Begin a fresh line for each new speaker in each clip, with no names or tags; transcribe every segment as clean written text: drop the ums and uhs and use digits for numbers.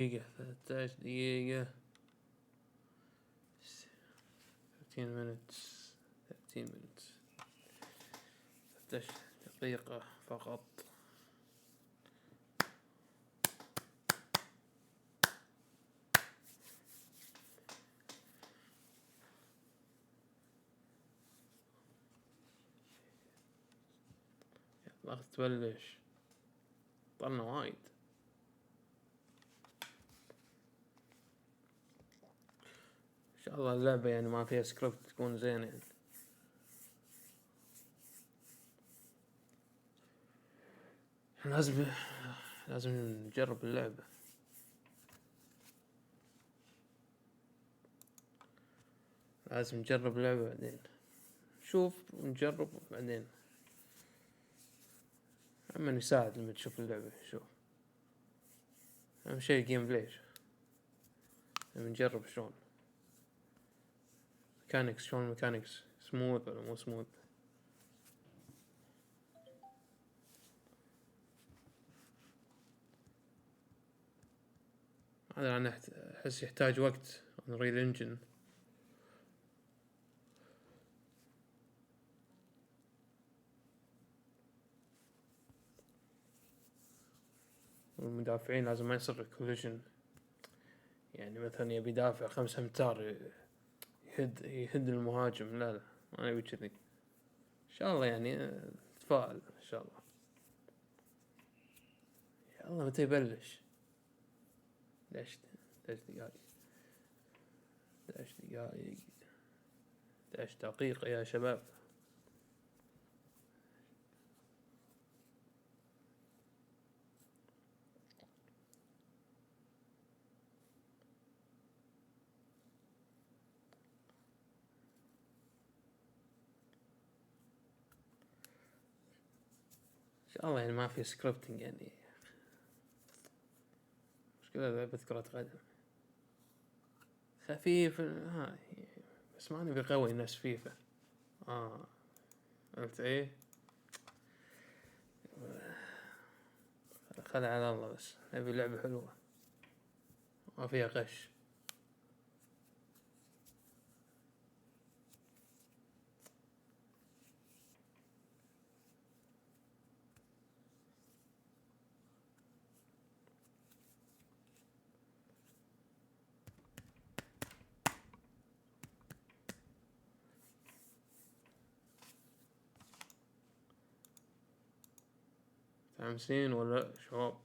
دقيقة 13 دقيقة 13 minutes 13 دقيقة فقط. الوقت تبلش طلنا وايد. ان شاء الله اللعبة يعني ما فيها سكريبت تكون زين يعني. لازم نجرب اللعبة. لازم نجرب اللعبة بعدين شوف ونجرب بعدين. اما يساعد لما تشوف اللعبة. شوف اهم شيء جيم بلاي. لما نجرب شلون ميكانيكس، شلون الميكانيكس سموث ولا مو سموث. هذا انا احس يحتاج وقت نريد انجن. والمدافعين لازم ما يصير كوليجن. يعني مثلا يبي يدافع 5 أمتار يهد المهاجم. لا ما يبي كذي. ان شاء الله يعني نتفائل ان شاء الله. يا الله متى يبلش؟ 11 دقائق 11 دقائق 11 دقيقة يا شباب. ان شاء الله يعني ما في سكريبتنج يعني. مشكلة لعبة كرة قدم خفيف بس ما نبي قوي نفس فيفا. قلت ايه خلي على الله. بس نبي لعبة حلوة ما فيها غش. متحمسين ولا شباب؟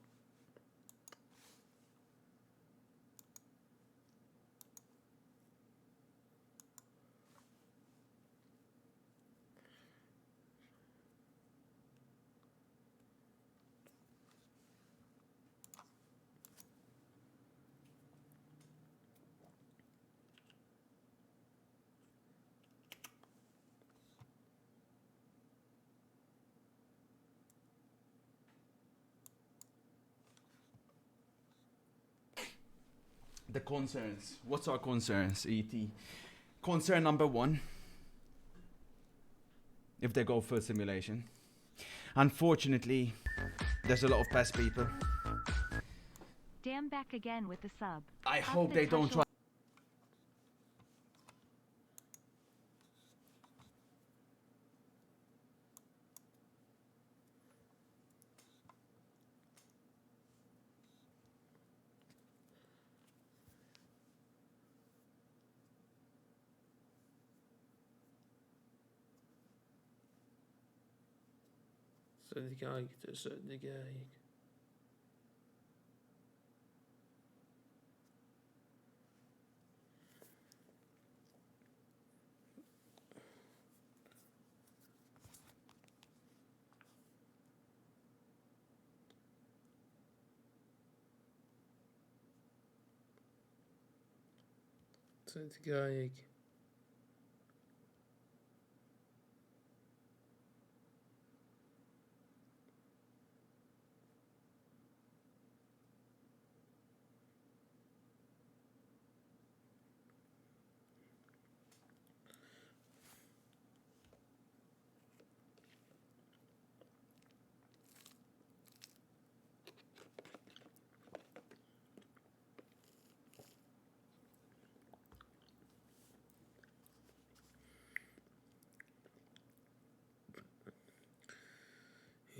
The concerns. What's our concerns, ET? Concern number 1, if they go for simulation. Unfortunately, there's a lot of PES people.
Damn, back again with the sub.
I hope they don't try.
دقائق 9 دقائق. دقائق.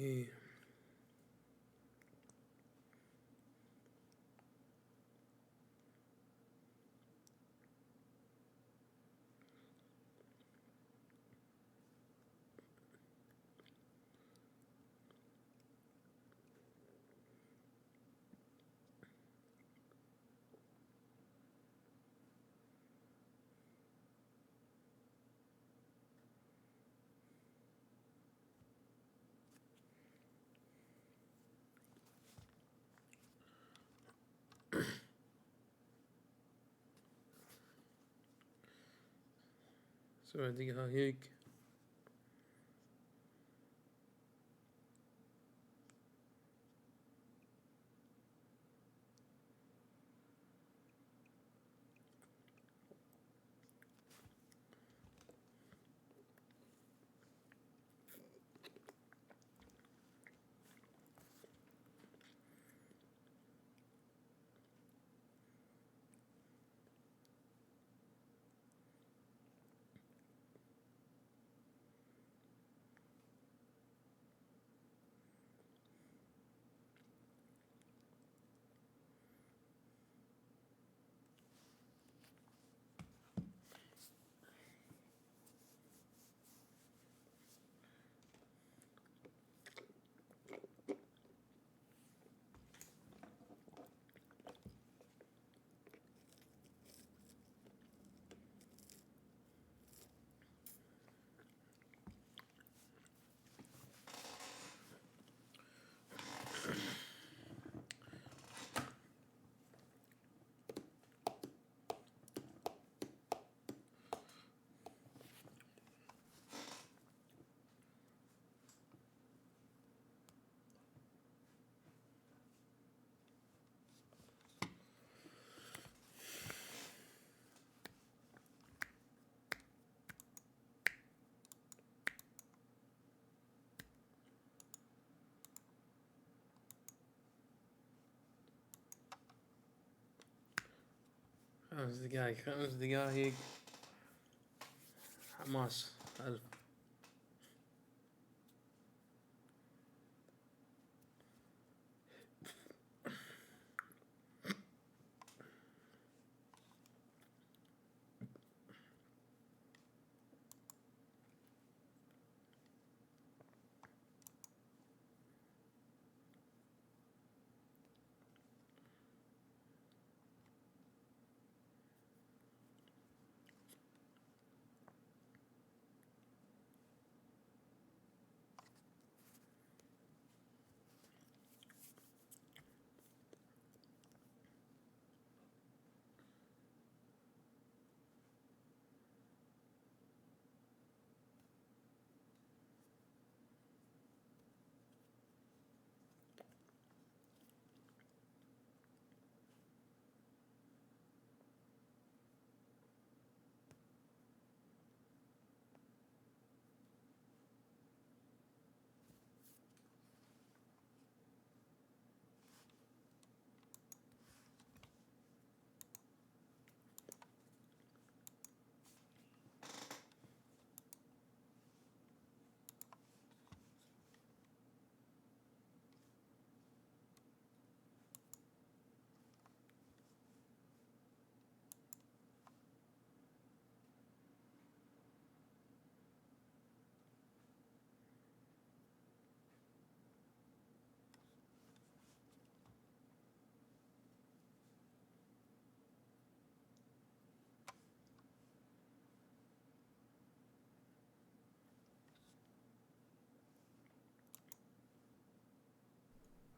إيه. 7 دقايق. خمس دقايق حماس ألف.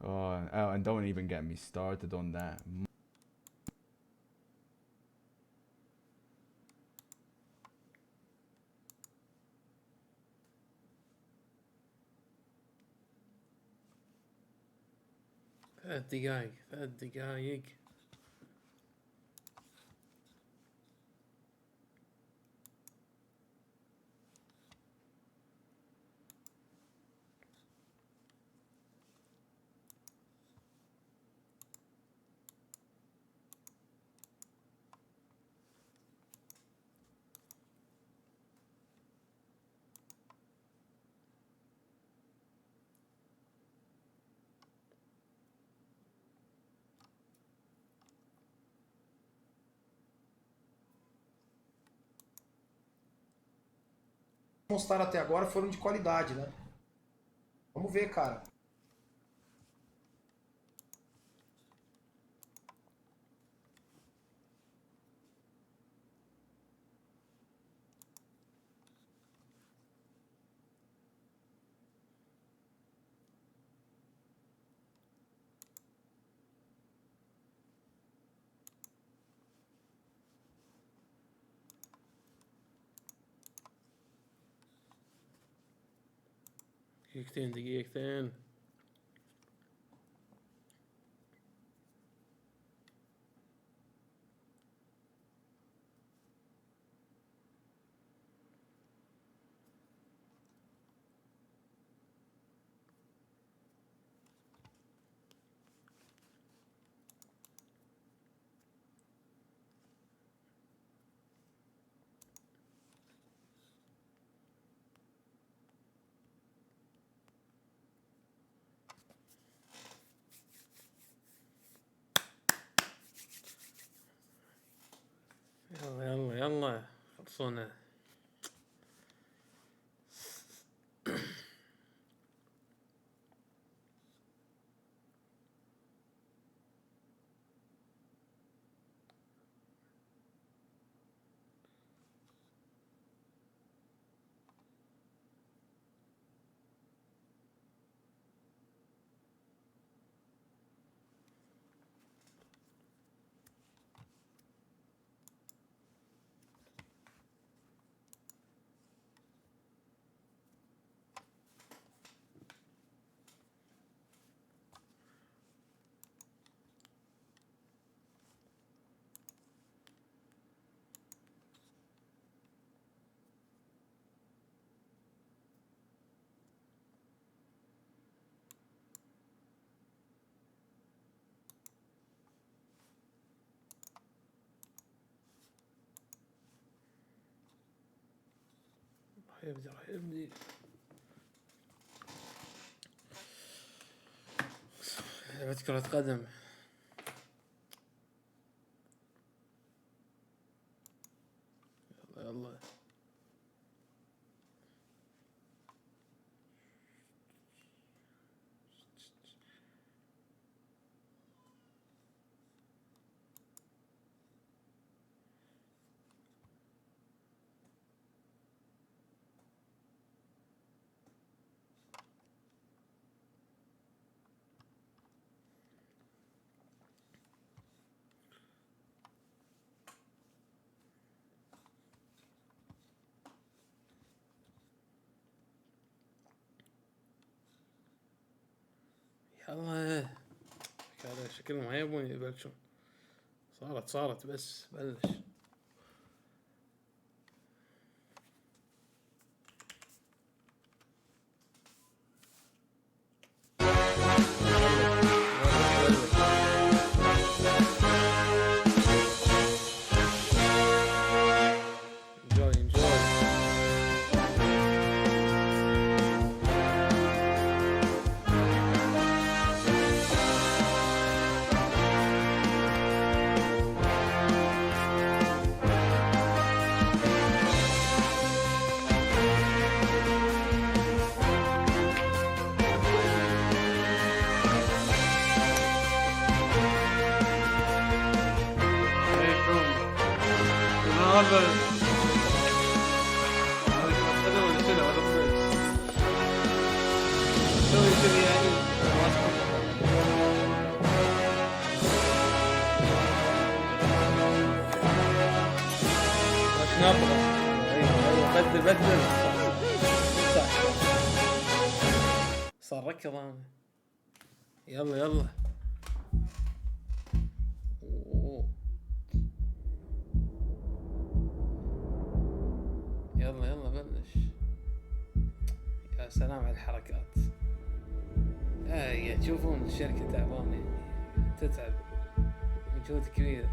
Oh, and don't even get me started on that.
ثلاث دقايق.
mostraram até agora foram de qualidade, né? Vamos ver, cara.
دقيقتين. يلا خلصونا. راح يبدي لعبة كرة قدم. يلا يلا هذا شكلهم ما يبون يبلشون. صارت بس بلش. بدل صح صار ركض انا. يلا يلا بلش. يا سلام على الحركات. يا تشوفون الشركة تعبانة تتعب مجهود كبير.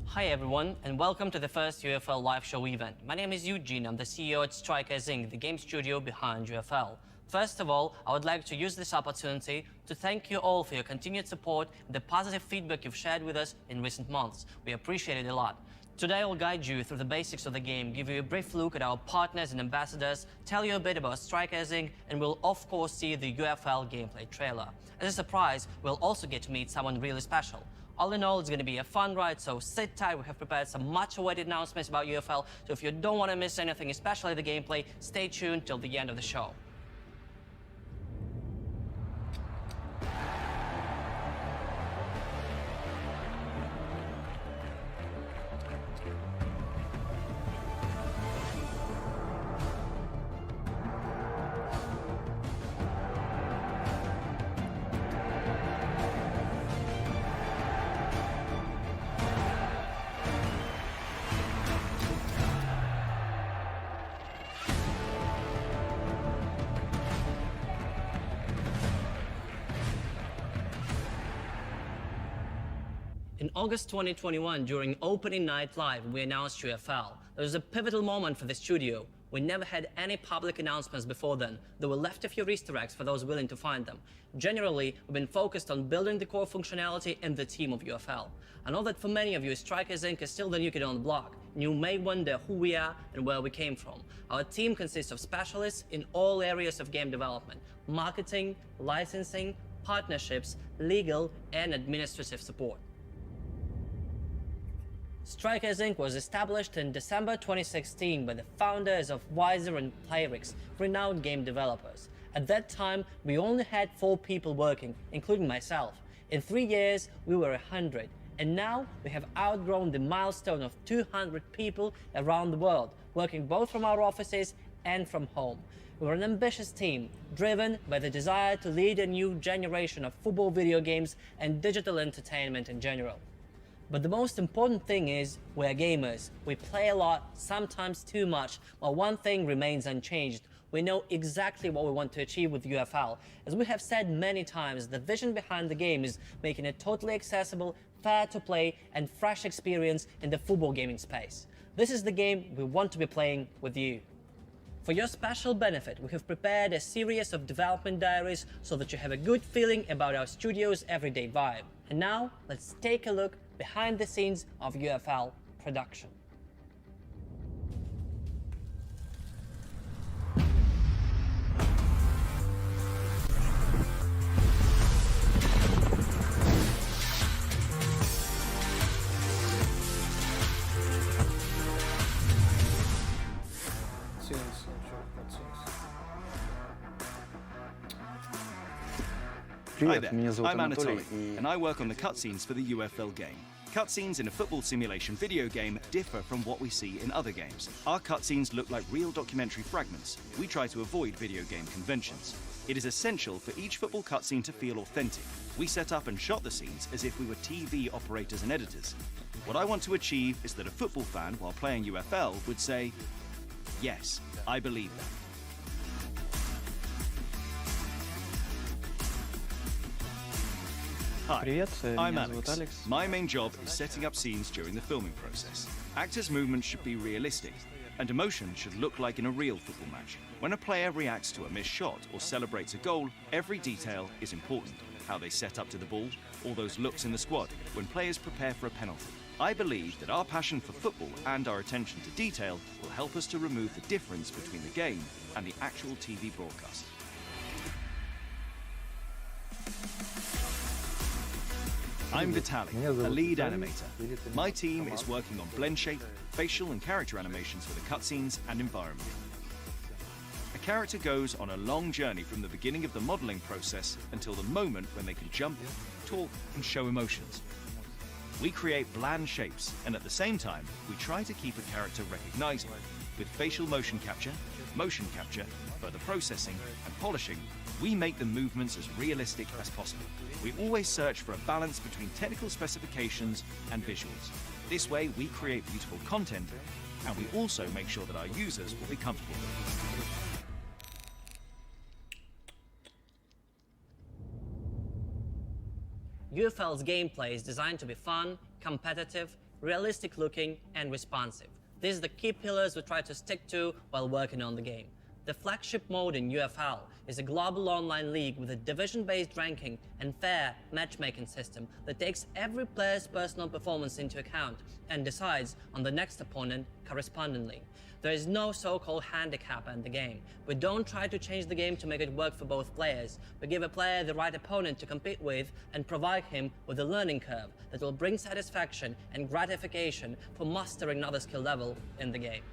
Hi everyone, and welcome to the first UFL live show event. My name is Eugene, I'm the CEO at Strikers Inc., the game studio behind UFL. First of all, I would like to use this opportunity to thank you all for your continued support and the positive feedback you've shared with us in recent months. We appreciate it a lot. Today I'll guide you through the basics of the game, give you a brief look at our partners and ambassadors, tell you a bit about Strikers Inc., and we'll of course see the UFL gameplay trailer. As a surprise, we'll also get to meet someone really special. All in all, it's going to be a fun ride, so sit tight. We have prepared some much-awaited announcements about UFL, so if you don't want to miss anything, especially the gameplay, stay tuned till the end of the show. In August 2021, during opening night live, we announced UFL. It was a pivotal moment for the studio. We never had any public announcements before then, though we left a few Easter eggs for those willing to find them. Generally, we've been focused on building the core functionality and the team of UFL. I know that for many of you, Strikers Inc. is still the new kid on the block, and you may wonder who we are and where we came from. Our team consists of specialists in all areas of game development: marketing, licensing, partnerships, legal, and administrative support. Strikers Inc. was established in December 2016 by the founders of Wiser and Playrix, renowned game developers. At that time, we only had 4 people working, including myself. In 3 years, we were 100, and now we have outgrown the milestone of 200 people around the world, working both from our offices and from home. We're an ambitious team, driven by the desire to lead a new generation of football video games and digital entertainment in general. But the most important thing is we're gamers. We play a lot, sometimes too much, while one thing remains unchanged. We know exactly what we want to achieve with UFL. As we have said many times, the vision behind the game is making a totally accessible, fair to play, and fresh experience in the football gaming space. This is the game we want to be playing with you. For your special benefit, we have prepared a series of development diaries so that you have a good feeling about our studio's everyday vibe. And now, let's take a look behind the scenes of UFL production.
Hi there, I'm Anatoly, and I work on the cutscenes for the UFL game. Cutscenes in a football simulation video game differ from what we see in other games. Our cutscenes look like real documentary fragments. We try to avoid video game conventions. It is essential for each football cutscene to feel authentic. We set up and shot the scenes as if we were TV operators and editors. What I want to achieve is that a football fan, while playing UFL, would say, "Yes, I believe that." Hi, I'm Alex. My main job is setting up scenes during the filming process. Actors' movements should be realistic, and emotion should look like in a real football match. When a player reacts to a missed shot or celebrates a goal, every detail is important. How they set up to the ball, all those looks in the squad, when players prepare for a penalty. I believe that our passion for football and our attention to detail will help us to remove the difference between the game and the actual TV broadcast. I'm Vitaly, a lead animator. My team is working on blend shape, facial and character animations for the cutscenes and environment. A character goes on a long journey from the beginning of the modeling process until the moment when they can jump, talk, and show emotions. We create bland shapes, and at the same time, we try to keep a character recognizable with facial motion capture, further processing, and polishing. we make the movements as realistic as possible. We always search for a balance between technical specifications and visuals. This way, we create beautiful content, and we also make sure that our users will be comfortable with it.
UFL's gameplay is designed to be fun, competitive, realistic looking, and responsive. These are the key pillars we try to stick to while working on the game. The flagship mode in UFL is a global online league with a division-based ranking and fair matchmaking system that takes every player's personal performance into account and decides on the next opponent correspondingly. There is no so-called handicap in the game. We don't try to change the game to make it work for both players. We give a player the right opponent to compete with and provide him with a learning curve that will bring satisfaction and gratification for mastering another skill level in the game.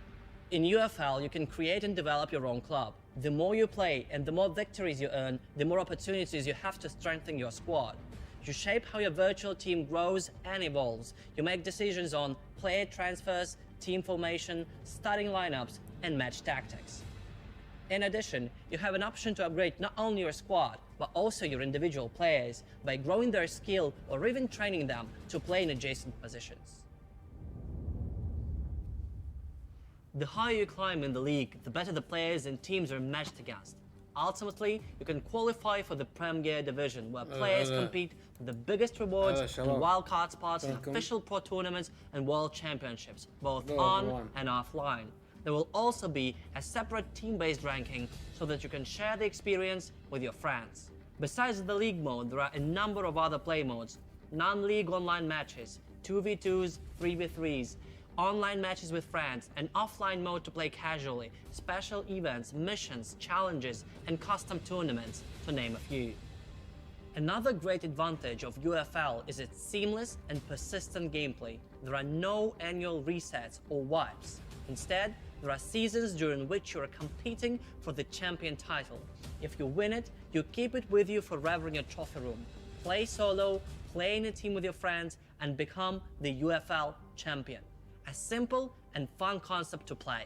In UFL, you can create and develop your own club. The more you play and the more victories you earn, the more opportunities you have to strengthen your squad. You shape how your virtual team grows and evolves. You make decisions on player transfers, team formation, starting lineups, and match tactics. In addition, you have an option to upgrade not only your squad, but also your individual players by growing their skill or even training them to play in adjacent positions. The higher you climb in the league, the better the players and teams are matched against. Ultimately, you can qualify for the Premier Division, where players compete for the biggest rewards and wildcard spots in official pro tournaments and world championships, both on and offline. There will also be a separate team-based ranking so that you can share the experience with your friends. Besides the league mode, there are a number of other play modes: non-league online matches, 2v2s, 3v3s, online matches with friends, an offline mode to play casually, special events, missions, challenges, and custom tournaments, to name a few. Another great advantage of UFL is its seamless and persistent gameplay. There are no annual resets or wipes. Instead, there are seasons during which you are competing for the champion title. If you win it, you keep it with you forever in your trophy room. Play solo, play in a team with your friends, and become the UFL champion. A simple and fun concept to play.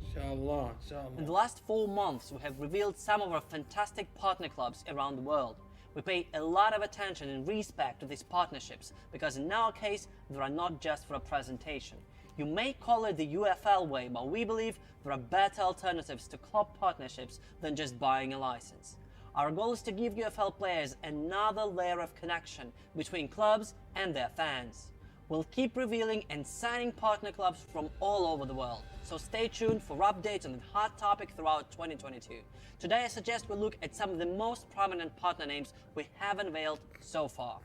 Inshallah.
In the last 4 months, we have revealed some of our fantastic partner clubs around the world. We pay a lot of attention and respect to these partnerships because in our case, they are not just for a presentation. You may call it the UFL way, but we believe there are better alternatives to club partnerships than just buying a license. Our goal is to give UFL players another layer of connection between clubs and their fans. We'll keep revealing and signing partner clubs from all over the world, so stay tuned for updates on the hot topic throughout 2022. Today I suggest we look at some of the most prominent partner names we have unveiled so far.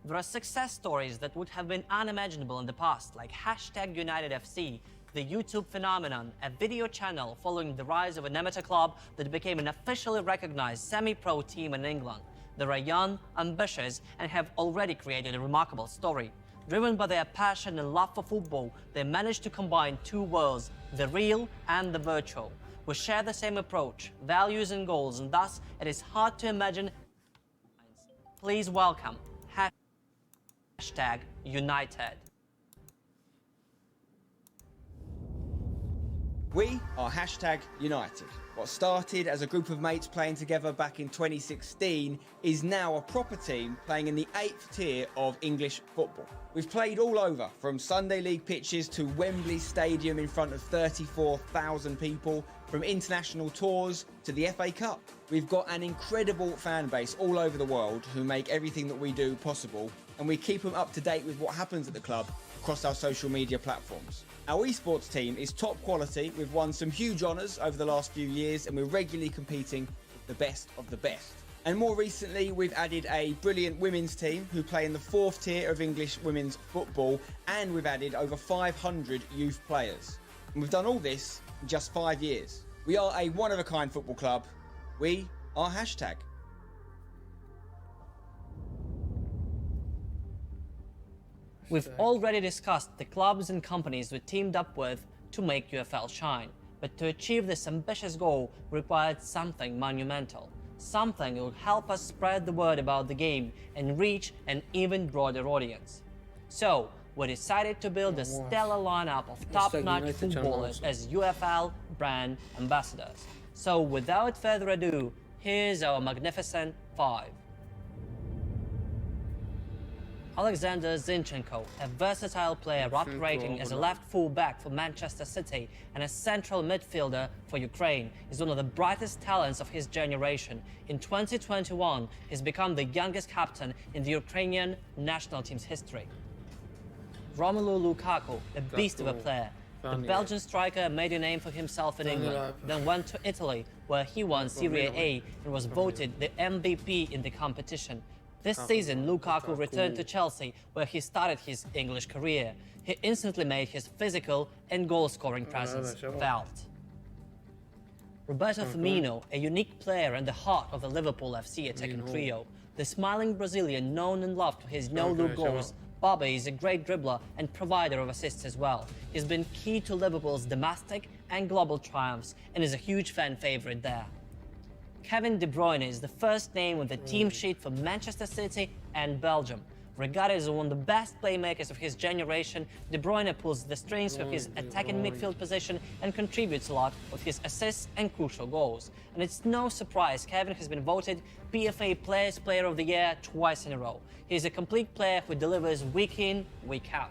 There are success stories that would have been unimaginable in the past, like #UnitedFC, the YouTube phenomenon, a video channel following the rise of an amateur club that became an officially recognized semi-pro team in England. They are young, ambitious, and have already created a remarkable story. Driven by their passion and love for football, they managed to combine two worlds, the real and the virtual. We share the same approach, values and goals, and thus it is hard to imagine. Please welcome #United.
We are #United. What started as a group of mates playing together back in 2016 is now a proper team playing in the 8th tier of English football. We've played all over, from Sunday League pitches to Wembley Stadium in front of 34,000 people, from international tours to the FA Cup. We've got an incredible fan base all over the world who make everything that we do possible, and we keep them up to date with what happens at the club across our social media platforms. Our esports team is top quality. We've won some huge honours over the last few years, and we're regularly competing with the best of the best. And more recently, we've added a brilliant women's team who play in the 4th tier of English women's football, and we've added over 500 youth players. And we've done all this in just 5 years. We are a one-of-a-kind football club. We are hashtag.
We've already discussed the clubs and companies we teamed up with to make UFL shine, but to achieve this ambitious goal required something monumental, something that would help us spread the word about the game and reach an even broader audience. So, we decided to build a stellar lineup of top-notch footballers as UFL brand ambassadors. So, without further ado, here's our magnificent 5. Alexander Zinchenko, a versatile player operating as a left full-back for Manchester City and a central midfielder for Ukraine, is one of the brightest talents of his generation. In 2021, he's become the youngest captain in the Ukrainian national team's history. Romelu Lukaku, a beast of a player. The Belgian striker made a name for himself in England, then went to Italy, where he won Serie A and was voted the MVP in the competition. This season, Lukaku returned to Chelsea, where he started his English career. He instantly made his physical and goal-scoring presence felt. Roberto Femino, a unique player and the heart of the Liverpool FC attacking trio. The smiling Brazilian, known and loved for his no-look goals, Bobby is a great dribbler and provider of assists as well. He's been key to Liverpool's domestic and global triumphs and is a huge fan favourite there. Kevin De Bruyne is the first name on the team sheet for Manchester City and Belgium. Regarded as one of the best playmakers of his generation, De Bruyne pulls the strings of his attacking midfield position and contributes a lot with his assists and crucial goals. And it's no surprise Kevin has been voted PFA Players Player of the Year twice in a row. He's a complete player who delivers week in, week out.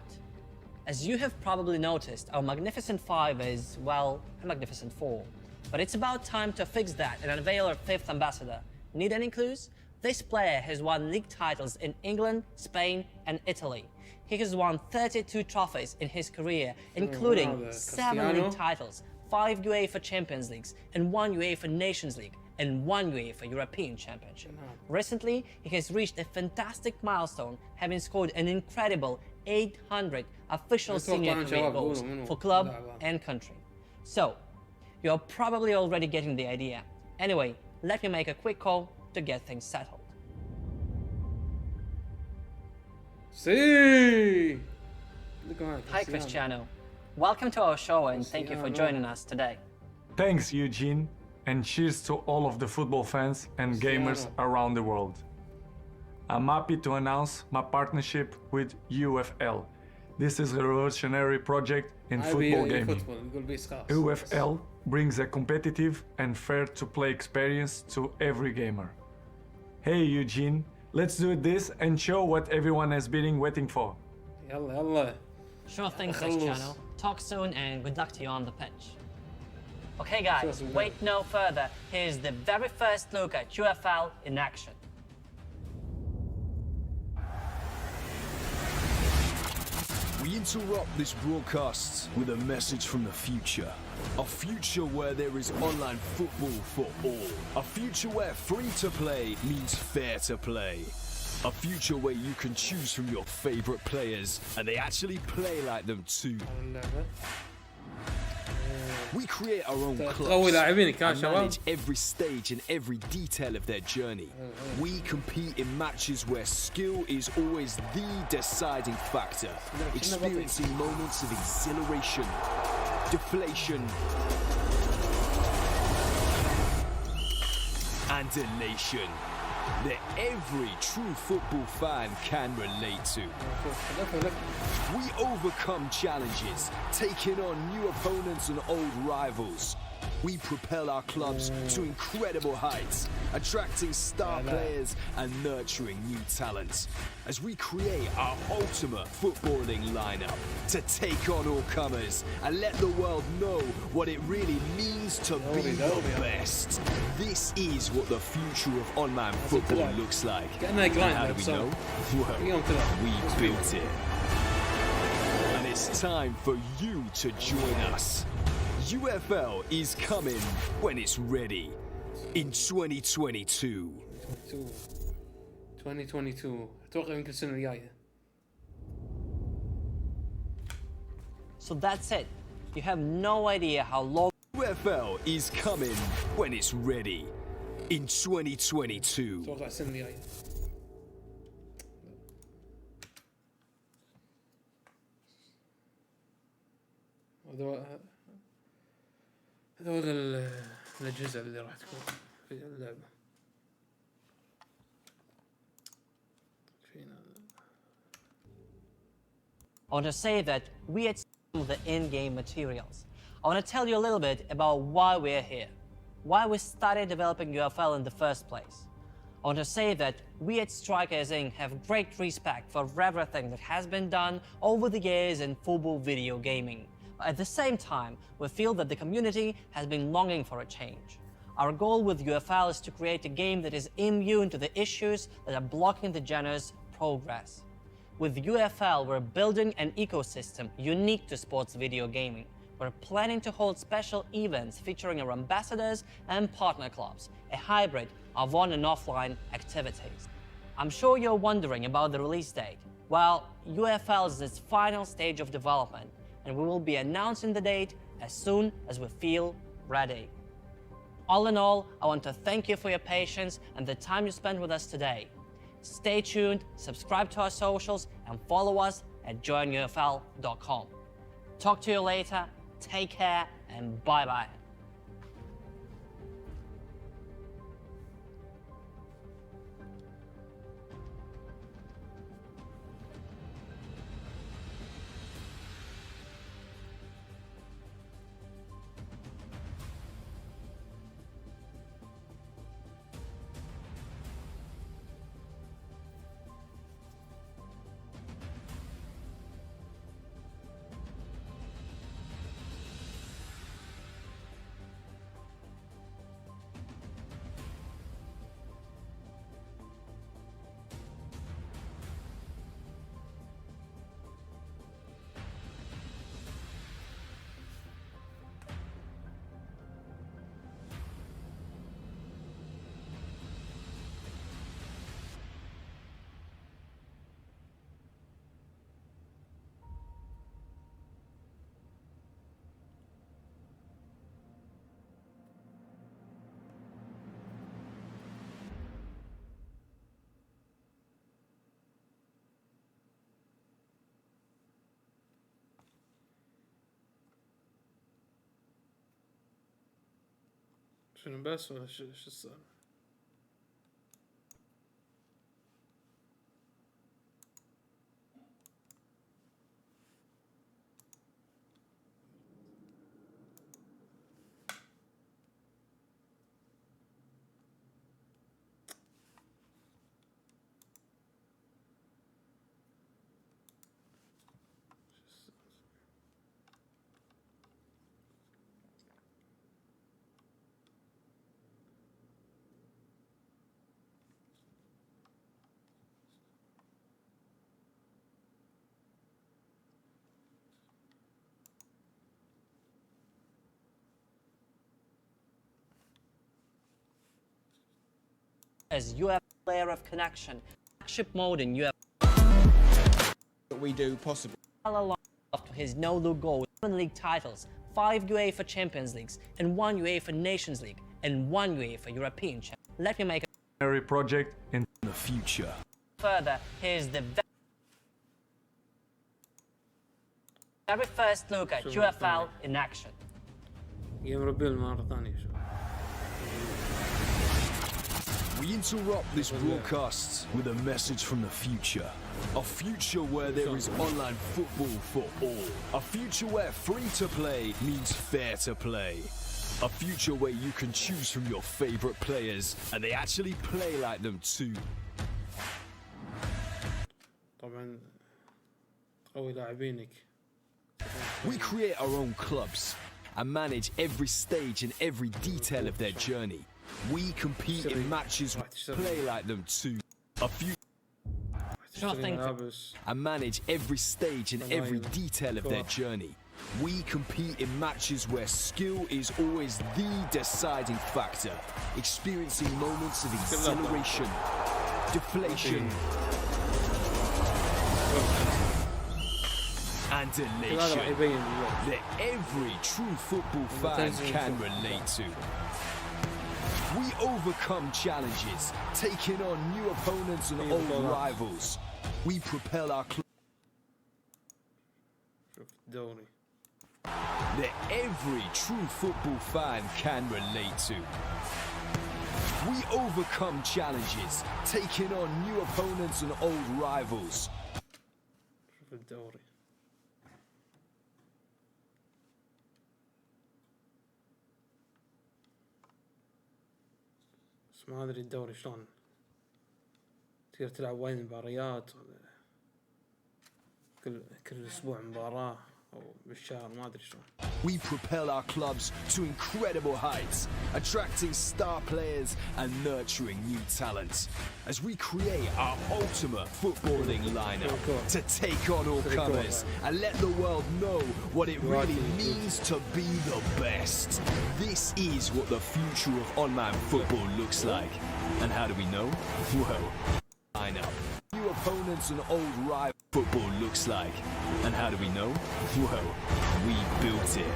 As you have probably noticed, our Magnificent 5 is, well, a Magnificent 4. But it's about time to fix that and unveil our 5th ambassador. Need any clues? This player has won league titles in England, Spain, and Italy. He has won 32 trophies in his career, including 7 league titles, 5 UEFA Champions Leagues, and 1 UEFA Nations League, and 1 UEFA European Championship. Recently, he has reached a fantastic milestone, having scored an incredible 800 official senior career goals for club and country. So, you're probably already getting the idea. Anyway, let me make a quick call to get things settled. Hi Cristiano, welcome to our show and thank you for joining us today.
Thanks Eugene, and cheers to all of the football fans and gamers around the world. I'm happy to announce my partnership with UFL. This is a revolutionary project in football gaming. UFL brings a competitive and fair-to-play experience to every gamer. Hey Eugene, let's do this and show what everyone has been waiting for.
Sure thing, Cristiano. Talk soon and good luck to you on the pitch. Okay guys, wait no further. Here's the very first look at UFL in action.
We interrupt this broadcast with a message from the future. A future where there is online football for all. A future where free-to-play means fair to play. A future where you can choose from your favorite players and they actually play like them too. We create our own clubs and manage every stage and every detail of their journey. We compete in matches where skill is always the deciding factor, experiencing moments of exhilaration, deflation, and elation that every true football fan can relate to. We overcome challenges, taking on new opponents and old rivals. We propel our clubs to incredible heights, attracting star players and nurturing new talents as we create our ultimate footballing lineup to take on all comers and let the world know what it really means to be the best. This is what the future of online football looks like. And how do we know? Well, we built it. And it's time for you to join us. UFL is coming when it's ready in 2022.
2022 اتوقع يمكن السنة الجاية.
So that's it. You have no idea how long
UFL is coming when it's ready in 2022.
اتوقع السنة الجاية. هذول الأجهزة اللي راح تكون في اللعبة.
I want to say that we had some of the in-game materials. I want to tell you a little bit about why we're here, why we started developing UFL in the first place. I want to say that we at Strikers Inc. have great respect for everything that has been done over the years in football video gaming. But at the same time, we feel that the community has been longing for a change. Our goal with UFL is to create a game that is immune to the issues that are blocking the genre's progress. With UFL, we're building an ecosystem unique to sports video gaming. We're planning to hold special events featuring our ambassadors and partner clubs, a hybrid of on and offline activities. I'm sure you're wondering about the release date. Well, UFL is in its final stage of development, and we will be announcing the date as soon as we feel ready. All in all, I want to thank you for your patience and the time you spent with us today. Stay tuned, subscribe to our socials, and follow us at joinufl.com. Talk to you later, take care, and bye-bye.
شنو بس ولا شو صار؟
As UFL layer of connection, flagship mode in UFL.
What we do possible.
Along to his no-look goal with 7 league titles, 5 UEFA Champions Leagues, and 1 UEFA Nations League, and 1 UEFA European Champions. Let me make
a project in
the future.
Further, here's the very first look at UFL in action.
مرة ثانية شو.
We interrupt this broadcast with a message from the future. A future where there is online football for all. A future where free-to-play means fair to play. A future where you can choose from your favorite players and they actually play like them too.
طبعا تقوي لاعبينك.
We create our own clubs and manage every stage and every detail of their journey. We compete in matches where we play like them too. A few and manage every stage and every detail of their journey. We compete in matches where skill is always the deciding factor, experiencing moments of exhilaration, deflation, and elation that every true football fan can relate to. We overcome challenges, taking on new opponents and old rivals. We propel our club that every true football fan can relate to. We overcome challenges, taking on new opponents and old rivals.
بس ما ادري الدوري شلون تقدر تلعب وايد مباريات كل اسبوع مباراة او بالشهر ما ادري شلون.
We propel our clubs to incredible heights, attracting star players and nurturing new talents as we create our ultimate footballing lineup to take on all comers and let the world know what it really means to be the best. This is what the future of online football looks like. And how do we know? Well, lineup. New opponents and old rival football looks like. And how do we know? Well, we built it.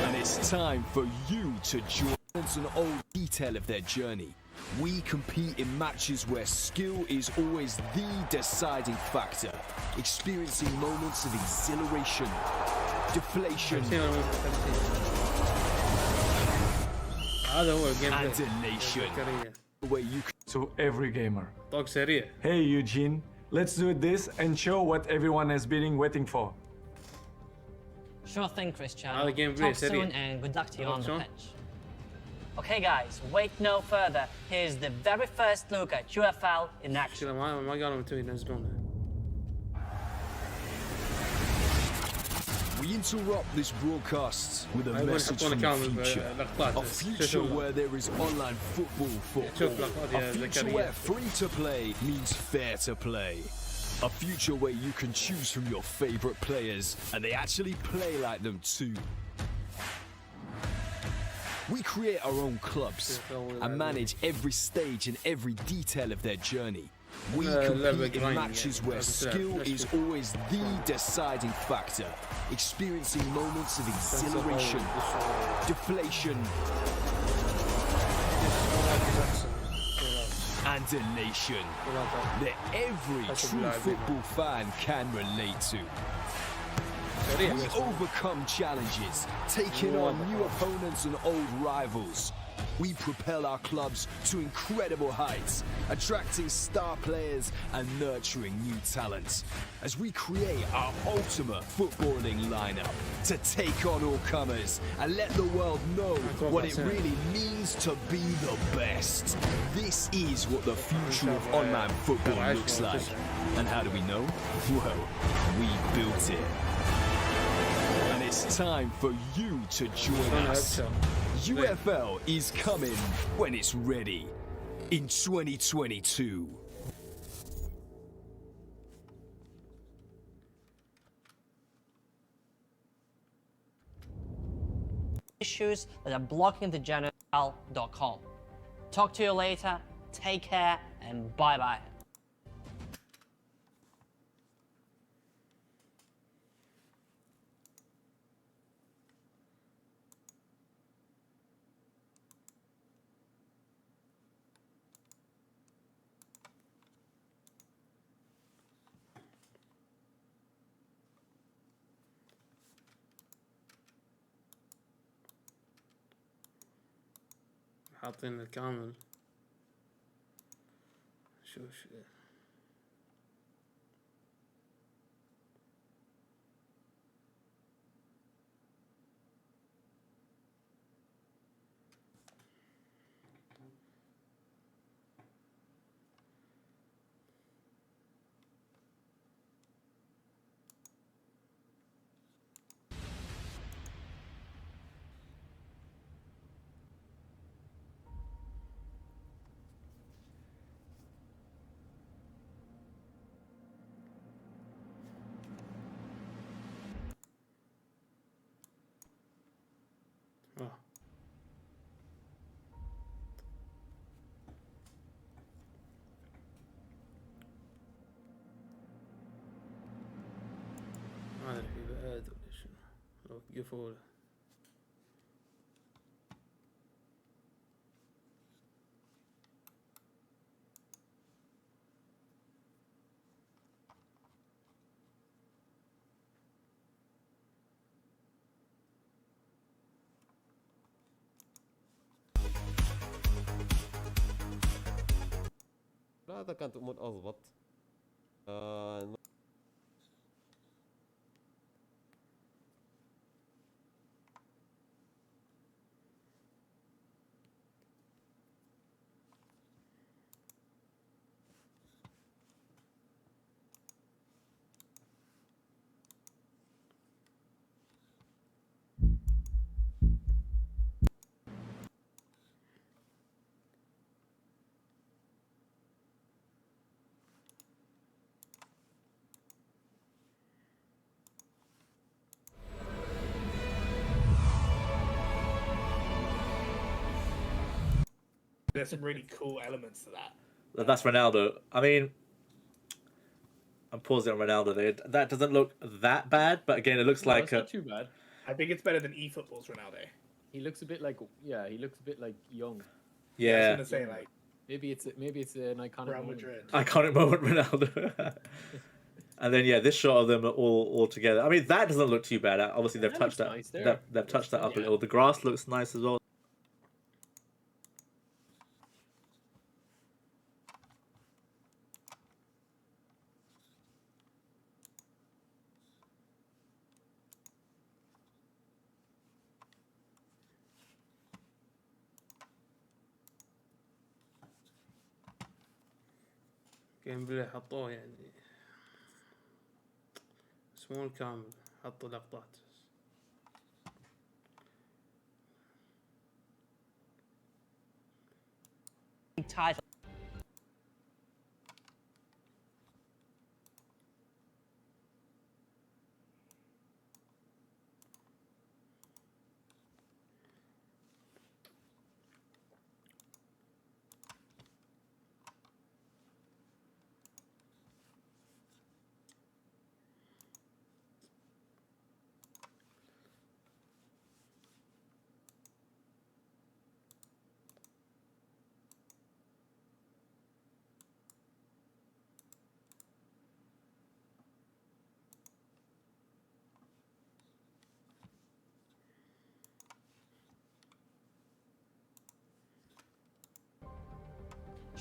And it's time for you to join an old detail of their journey. We compete in matches where skill is always the deciding factor, experiencing moments of exhilaration, deflation, and elation. Where you
to every gamer.
طاق سريع.
Hey Eugene, let's do this and show what everyone has been waiting for.
Sure thing, Cristiano.
هذا جيم بلاي
Talk
سريع.
soon and good luck to you on the pitch. Okay guys, wait no further. Here's the very first look at UFL in action.
كذا ما قالوا متى ينزلونها.
We interrupt this broadcast with a message from the future. A future where there is online football for all. A future where free-to-play means fair-to-play. A future where you can choose from your favorite players and they actually play like them too. We create our own clubs and manage every stage and every detail of their journey. We compete in matches where skill is always the deciding factor, experiencing moments of exhilaration, deflation, and elation that every true football fan can relate to. We overcome challenges, taking on new opponents and old rivals. We propel our clubs to incredible heights, attracting star players and nurturing new talents as we create our ultimate footballing lineup to take on all comers and let the world know what it really means to be the best. This is what the future of online football looks like. And how do we know? Well, we built it. And it's time for you to join us. UFL is coming when it's ready in 2022.
Issues that are blocking the general.com. Talk to you later, take care, and bye-bye.
حاطين الكامل شو وقفوا له.
هذا كانت الامور اضبط.
There's some really cool elements to that.
That's Ronaldo. I mean, I'm pausing on Ronaldo there. That doesn't look that bad, but again, it looks like
it's not too bad.
I think it's better than eFootball's Ronaldo.
He looks a bit like he looks a bit like young.
Yeah.
I was gonna say like
maybe it's an iconic
Real
moment.
Madrid.
Iconic moment, Ronaldo. And then this shot of them all together. I mean, that doesn't look too bad. Obviously, they've touched that.
Nice there.
They've touched that up a little. The grass looks nice as well.
قيمبلاي حطوه يعني بس مو الكامل، حطوا لقطات.
Untitled.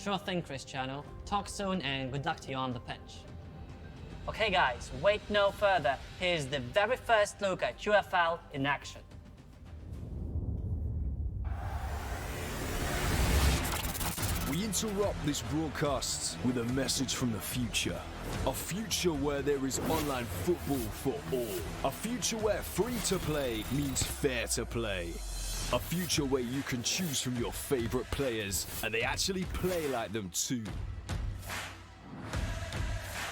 Sure thing, Cristiano. Talk soon and good luck to you on the pitch. Okay guys, wait no further. Here's the very first look at UFL in action.
We interrupt this broadcast with a message from the future. A future where there is online football for all. A future where free-to-play means fair to play. A future where you can choose from your favorite players and they actually play like them too.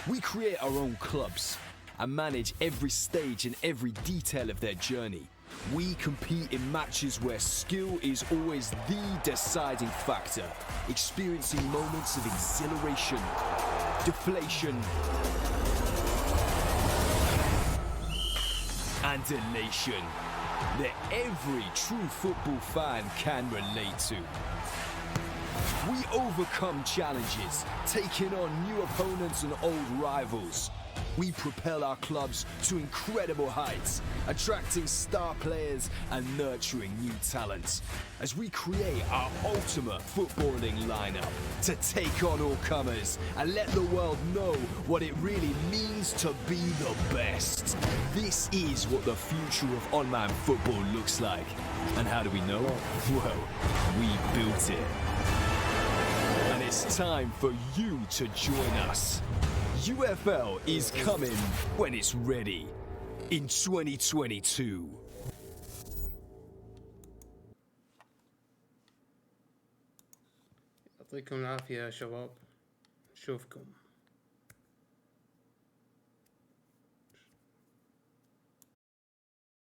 We create our own clubs and manage every stage and every detail of their journey. We compete in matches where skill is always the deciding factor, experiencing moments of exhilaration, deflation, and elation that every true football fan can relate to. We overcome challenges, taking on new opponents and old rivals. We propel our clubs to incredible heights, attracting star players and nurturing new talents as we create our ultimate footballing lineup to take on all comers and let the world know what it really means to be the best. This is what the future of online football looks like. And how do we know? Well, we built it. And it's time for you to join us. UFL is coming when it's ready in 2022.
يعطيكم العافية يا شباب، نشوفكم.